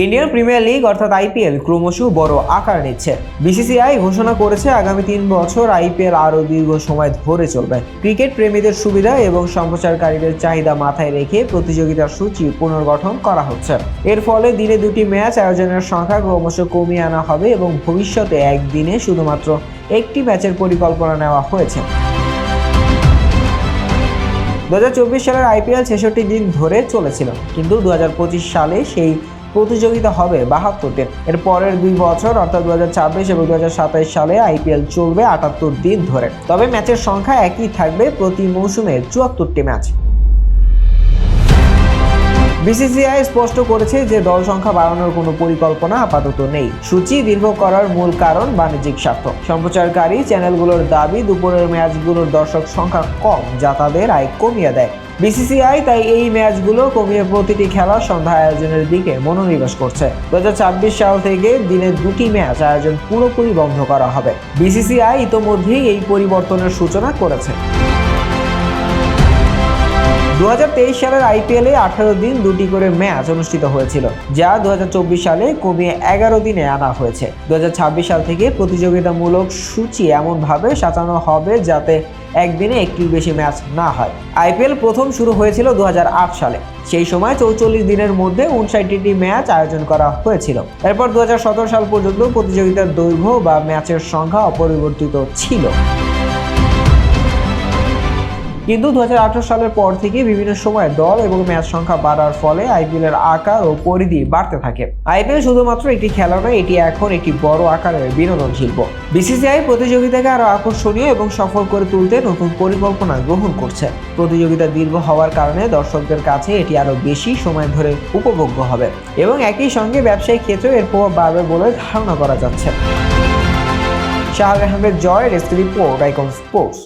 Indian premier league অর্থাৎ IPL ক্রমশ বড় আকার নিচ্ছে। বিসিসিআই ঘোষণা করেছে আগামী 3 বছর আইপিএল আরও দীর্ঘ সময় ধরে চলবে। ক্রিকেট প্রেমীদের সুবিধা এবং সম্প্রচারকারীদের চাহিদা মাথায় রেখে প্রতিযোগিতার সূচি পুনর্গঠন করা হচ্ছে। এর ফলে দিনে 2টি ম্যাচ আয়োজনের সংখ্যা ক্রমশ কমিয়ে আনা হবে এবং ভবিষ্যতে একদিনে শুধুমাত্র একটি ম্যাচের পরিকল্পনা নেওয়া হয়েছে। 2024 সালের আইপিএল 66 দিন ধরে চলেছিল, কিন্তু 2025 সালে সেই প্রতিযোগিতা হবে 72 দিন। এর পরের 2 বছর অর্থাৎ 2026 এবং 2027 সালে আইপিএল চলবে 78 দিন ধরে। তবে ম্যাচের সংখ্যা একই থাকবে, প্রতি মৌসুমে 74টি ম্যাচ। বিসিসিআই স্পষ্ট করেছে যে দল সংখ্যা বাড়ানোর কোনো পরিকল্পনা আপাতত নেই। সূচি দীর্ঘ করার মূল কারণ বাণিজ্যিক স্বার্থ। সম্প্রচারকারী চ্যানেলগুলোর দাবি দুপুরের ম্যাচগুলোর দর্শক সংখ্যা কম, যা তাদের আয় কমিয়ে দেয়। বিসিসিআই তাই এই ম্যাচগুলো কমিয়ে প্রতিটি খেলার সন্ধ্যা আয়োজনের দিকে মনোনিবেশ করছে। 2026 সাল থেকে দিনে 2টি ম্যাচ আয়োজন পুরোপুরি বন্ধ করা হবে। বিসিসিআই ইতোমধ্যেই এই পরিবর্তনের সূচনা করেছে। 2023 সালের আইপিএলে 18 দিন 2টি করে ম্যাচ অনুষ্ঠিত হয়েছিল, যা 2024 সালে কমিয়ে 11 দিনে আনা হয়েছে। 2026 সাল থেকে প্রতিযোগিতামূলক সূচি এমনভাবে সাজানো হবে যাতে একদিনে একটির বেশি ম্যাচ না হয়। আইপিএল প্রথম শুরু হয়েছিল 2008 সালে। সেই সময় 44 দিনের মধ্যে 59টি ম্যাচ আয়োজন করা হয়েছিল। এরপর 2017 সাল পর্যন্ত প্রতিযোগিতার দৈর্ঘ্য বা ম্যাচের সংখ্যা অপরিবর্তিত ছিল। কিন্তু 2018 সালের পর থেকে বিভিন্ন সময় দল এবং ম্যাচ সংখ্যা বাড়ার ফলে আইপিএলের আকার ও পরিধি বাড়তে থাকে। আইপিএল শুধুমাত্র একটি খেলা নয়, এটি এখন একটি বড় আকারের বিনোদন শিল্প। বিসিসিআই প্রতিযোগিতাকে আরো আকর্ষণীয় এবং সফল করে তুলতে নতুন পরিকল্পনা গ্রহণ করছে। প্রতিযোগিতা দীর্ঘ হওয়ার কারণে দর্শকদের কাছে এটি আরো বেশি সময় ধরে উপভোগ্য হবে এবং একই সঙ্গে ব্যবসায়িক ক্ষেত্রেও এর প্রভাব বাড়বে বলে ধারণা করা যাচ্ছে। শাহর আহমেদ জয়, ডেস্ক রিপোর্ট, আইকন স্পোর্টস।